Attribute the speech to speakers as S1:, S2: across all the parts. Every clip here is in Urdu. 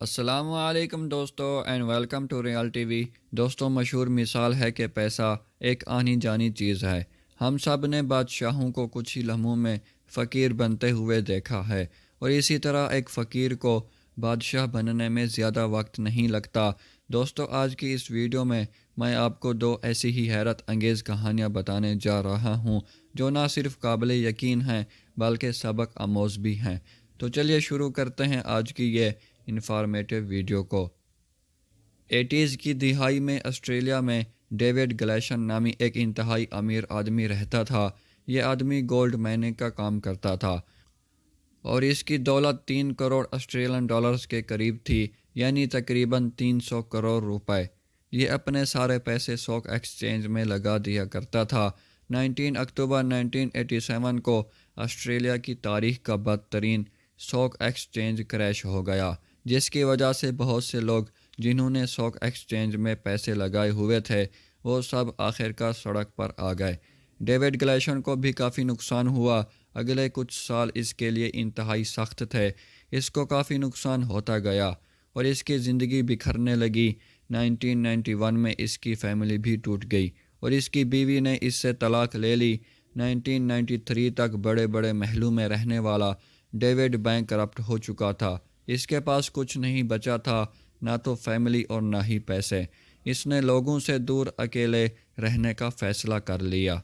S1: السلام علیکم دوستو and welcome to real TV وی۔ دوستوں، مشہور مثال ہے کہ پیسہ ایک آنی جانی چیز ہے۔ ہم سب نے بادشاہوں کو کچھ ہی لمحوں میں فقیر بنتے ہوئے دیکھا ہے، اور اسی طرح ایک فقیر کو بادشاہ بننے میں زیادہ وقت نہیں لگتا۔ دوستو، آج کی اس ویڈیو میں آپ کو دو ایسی ہی حیرت انگیز کہانیاں بتانے جا رہا ہوں جو نہ صرف قابل یقین ہیں بلکہ سبق آموز بھی ہیں۔ تو چلیے شروع کرتے ہیں آج کی یہ انفارمیٹیو ویڈیو کو۔ 80s کی دہائی میں آسٹریلیا میں ڈیوڈ گلیشن نامی ایک انتہائی امیر آدمی رہتا تھا۔ یہ آدمی گولڈ مائننگ کا کام کرتا تھا اور اس کی دولت 3 کروڑ آسٹریلین ڈالرز کے قریب تھی، یعنی تقریباً 300 کروڑ روپے۔ یہ اپنے سارے پیسے اسٹاک ایکسچینج میں لگا دیا کرتا تھا۔ 19 اکتوبر 1987 کو آسٹریلیا کی تاریخ کا بدترین اسٹاک ایکسچینج کریش ہو گیا، جس کی وجہ سے بہت سے لوگ جنہوں نے اسٹاک ایکسچینج میں پیسے لگائے ہوئے تھے وہ سب آخرکار سڑک پر آ گئے۔ ڈیوڈ گلیشن کو بھی کافی نقصان ہوا۔ اگلے کچھ سال اس کے لیے انتہائی سخت تھے۔ اس کو کافی نقصان ہوتا گیا اور اس کی زندگی بکھرنے لگی۔ 1991 میں اس کی فیملی بھی ٹوٹ گئی اور اس کی بیوی نے اس سے طلاق لے لی۔ 1993 تک بڑے بڑے محلوں میں رہنے والا ڈیوڈ بینک کرپٹ ہو چکا تھا۔ اس کے پاس کچھ نہیں بچا تھا، نہ تو فیملی اور نہ ہی پیسے۔ اس نے لوگوں سے دور اکیلے رہنے کا فیصلہ کر لیا۔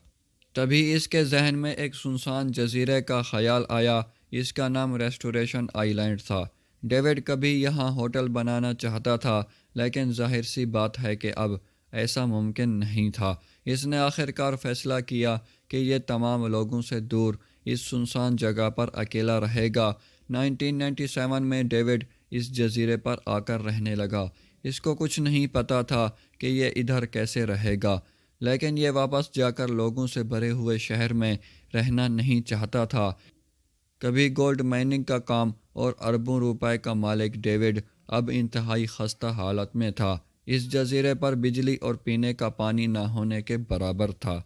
S1: تبھی اس کے ذہن میں ایک سنسان جزیرے کا خیال آیا۔ اس کا نام ریسٹوریشن آئی لینڈ تھا۔ ڈیوڈ کبھی یہاں ہوٹل بنانا چاہتا تھا، لیکن ظاہر سی بات ہے کہ اب ایسا ممکن نہیں تھا۔ اس نے آخرکار فیصلہ کیا کہ یہ تمام لوگوں سے دور اس سنسان جگہ پر اکیلا رہے گا۔ 1997 میں ڈیوڈ اس جزیرے پر آ کر رہنے لگا۔ اس کو کچھ نہیں پتا تھا کہ یہ ادھر کیسے رہے گا، لیکن یہ واپس جا کر لوگوں سے بھرے ہوئے شہر میں رہنا نہیں چاہتا تھا۔ کبھی گولڈ مائننگ کا کام اور اربوں روپے کا مالک ڈیوڈ اب انتہائی خستہ حالت میں تھا۔ اس جزیرے پر بجلی اور پینے کا پانی نہ ہونے کے برابر تھا۔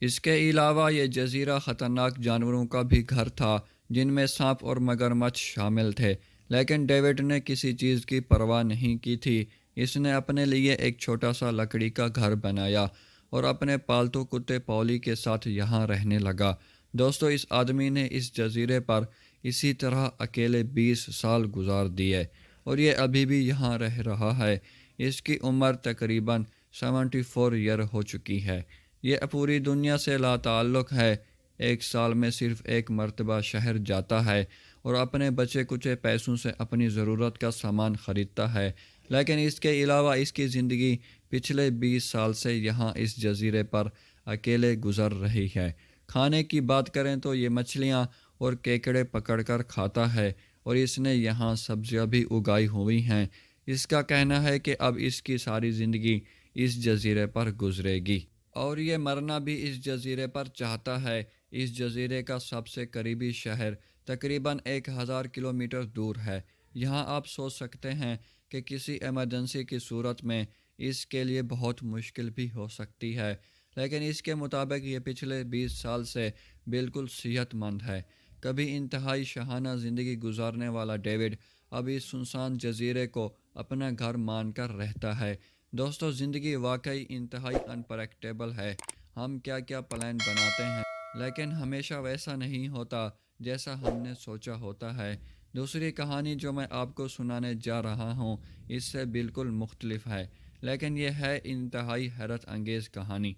S1: اس کے علاوہ یہ جزیرہ خطرناک جانوروں کا بھی گھر تھا، جن میں سانپ اور مگرمچھ شامل تھے، لیکن ڈیوڈ نے کسی چیز کی پرواہ نہیں کی تھی۔ اس نے اپنے لیے ایک چھوٹا سا لکڑی کا گھر بنایا اور اپنے پالتو کتے پولی کے ساتھ یہاں رہنے لگا۔ دوستو، اس آدمی نے اس جزیرے پر اسی طرح اکیلے 20 سال گزار دیے اور یہ ابھی بھی یہاں رہ رہا ہے۔ اس کی عمر تقریباً 74 ایئر ہو چکی ہے۔ یہ پوری دنیا سے لا تعلق ہے۔ ایک سال میں صرف ایک مرتبہ شہر جاتا ہے اور اپنے بچے کچے پیسوں سے اپنی ضرورت کا سامان خریدتا ہے، لیکن اس کے علاوہ اس کی زندگی پچھلے 20 سال سے یہاں اس جزیرے پر اکیلے گزر رہی ہے۔ کھانے کی بات کریں تو یہ مچھلیاں اور کیکڑے پکڑ کر کھاتا ہے اور اس نے یہاں سبزیاں بھی اگائی ہوئی ہیں۔ اس کا کہنا ہے کہ اب اس کی ساری زندگی اس جزیرے پر گزرے گی اور یہ مرنا بھی اس جزیرے پر چاہتا ہے۔ اس جزیرے کا سب سے قریبی شہر تقریباً 1000 کلومیٹر دور ہے۔ یہاں آپ سوچ سکتے ہیں کہ کسی ایمرجنسی کی صورت میں اس کے لیے بہت مشکل بھی ہو سکتی ہے، لیکن اس کے مطابق یہ پچھلے 20 سال سے بالکل صحت مند ہے۔ کبھی انتہائی شاہانہ زندگی گزارنے والا ڈیوڈ اب اس سنسان جزیرے کو اپنا گھر مان کر رہتا ہے۔ دوستو، زندگی واقعی انتہائی انپریڈکٹیبل ہے۔ ہم کیا کیا پلان بناتے ہیں، لیکن ہمیشہ ویسا نہیں ہوتا جیسا ہم نے سوچا ہوتا ہے۔ دوسری کہانی جو میں آپ کو سنانے جا رہا ہوں اس سے بالکل مختلف ہے، لیکن یہ ہے انتہائی حیرت انگیز کہانی۔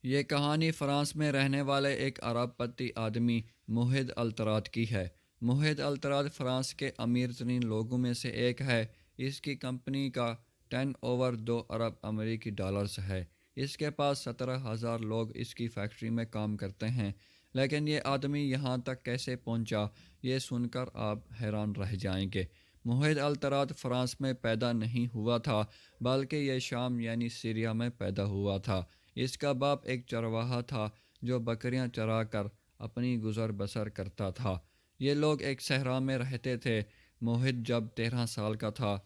S1: یہ کہانی فرانس میں رہنے والے ایک ارب پتی آدمی موحد الطراد کی ہے۔ موحد الطراد فرانس کے امیر ترین لوگوں میں سے ایک ہے۔ اس کی کمپنی کا ٹرن اوور 2 ارب امریکی ڈالرز ہے۔ اس کے پاس 17,000 لوگ اس کی فیکٹری میں کام کرتے ہیں، لیکن یہ آدمی یہاں تک کیسے پہنچا یہ سن کر آپ حیران رہ جائیں گے۔ موحد الطراد فرانس میں پیدا نہیں ہوا تھا، بلکہ یہ شام یعنی سیریا میں پیدا ہوا تھا۔ اس کا باپ ایک چرواہا تھا جو بکریاں چرا کر اپنی گزر بسر کرتا تھا۔ یہ لوگ ایک صحرا میں رہتے تھے۔ موحد جب 13 سال کا تھا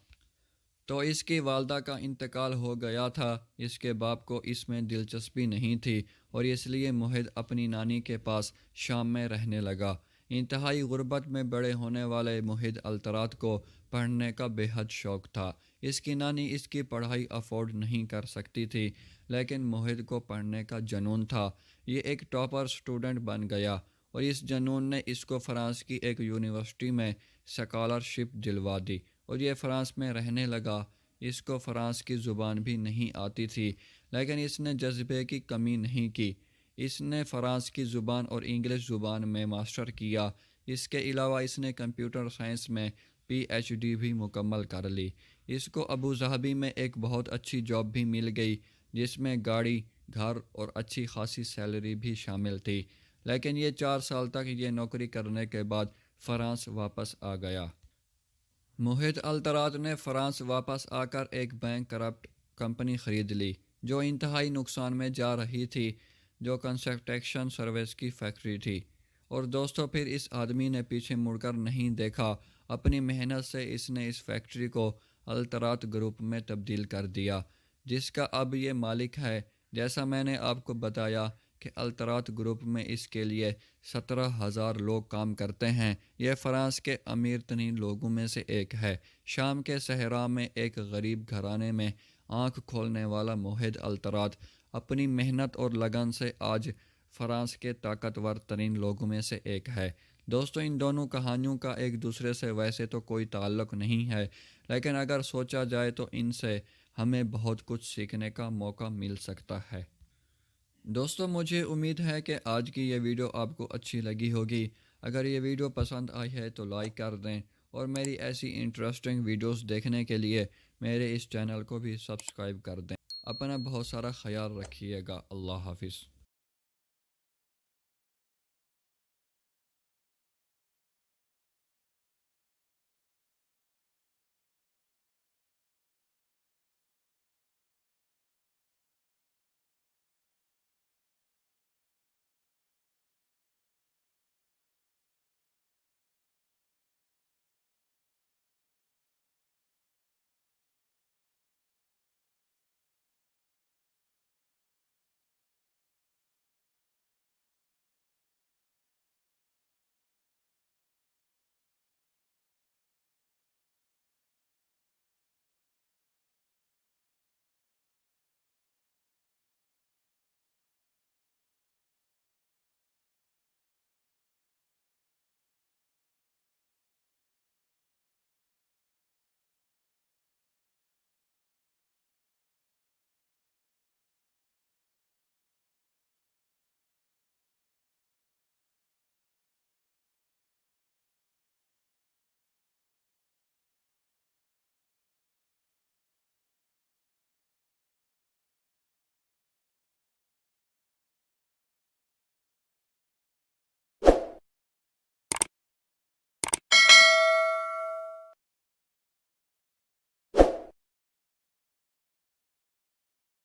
S1: تو اس کی والدہ کا انتقال ہو گیا تھا۔ اس کے باپ کو اس میں دلچسپی نہیں تھی اور اس لیے موحد اپنی نانی کے پاس شام میں رہنے لگا۔ انتہائی غربت میں بڑے ہونے والے محد الطراد کو پڑھنے کا بے حد شوق تھا۔ اس کی نانی اس کی پڑھائی افورڈ نہیں کر سکتی تھی، لیکن محد کو پڑھنے کا جنون تھا۔ یہ ایک ٹاپر سٹوڈنٹ بن گیا اور اس جنون نے اس کو فرانس کی ایک یونیورسٹی میں سکالرشپ دلوا دی اور یہ فرانس میں رہنے لگا۔ اس کو فرانس کی زبان بھی نہیں آتی تھی، لیکن اس نے جذبے کی کمی نہیں کی۔ اس نے فرانس کی زبان اور انگلش زبان میں ماسٹر کیا۔ اس کے علاوہ اس نے کمپیوٹر سائنس میں پی ایچ ڈی بھی مکمل کر لی۔ اس کو ابوظہبی میں ایک بہت اچھی جاب بھی مل گئی، جس میں گاڑی، گھر اور اچھی خاصی سیلری بھی شامل تھی، لیکن یہ 4 سال تک یہ نوکری کرنے کے بعد فرانس واپس آ گیا۔ محد الطراد نے فرانس واپس آ کر ایک بینک کرپٹ کمپنی خرید لی، جو انتہائی نقصان میں جا رہی تھی، جو کنسٹرکشن سروس کی فیکٹری تھی۔ اور دوستو، پھر اس آدمی نے پیچھے مڑ کر نہیں دیکھا۔ اپنی محنت سے اس نے اس فیکٹری کو الطراد گروپ میں تبدیل کر دیا، جس کا اب یہ مالک ہے۔ جیسا میں نے آپ کو بتایا کہ الطراد گروپ میں اس کے لیے 17,000 لوگ کام کرتے ہیں۔ یہ فرانس کے امیر ترین لوگوں میں سے ایک ہے۔ شام کے صحرا میں ایک غریب گھرانے میں آنکھ کھولنے والا محد الطراد اپنی محنت اور لگن سے آج فرانس کے طاقتور ترین لوگوں میں سے ایک ہے۔ دوستو، ان دونوں کہانیوں کا ایک دوسرے سے ویسے تو کوئی تعلق نہیں ہے، لیکن اگر سوچا جائے تو ان سے ہمیں بہت کچھ سیکھنے کا موقع مل سکتا ہے۔ دوستو، مجھے امید ہے کہ آج کی یہ ویڈیو آپ کو اچھی لگی ہوگی۔ اگر یہ ویڈیو پسند آئی ہے تو لائک کر دیں، اور میری ایسی انٹرسٹنگ ویڈیوز دیکھنے کے لیے میرے اس چینل کو بھی سبسکرائب کر دیں۔ اپنا بہت سارا خیال رکھیے گا۔ اللہ حافظ۔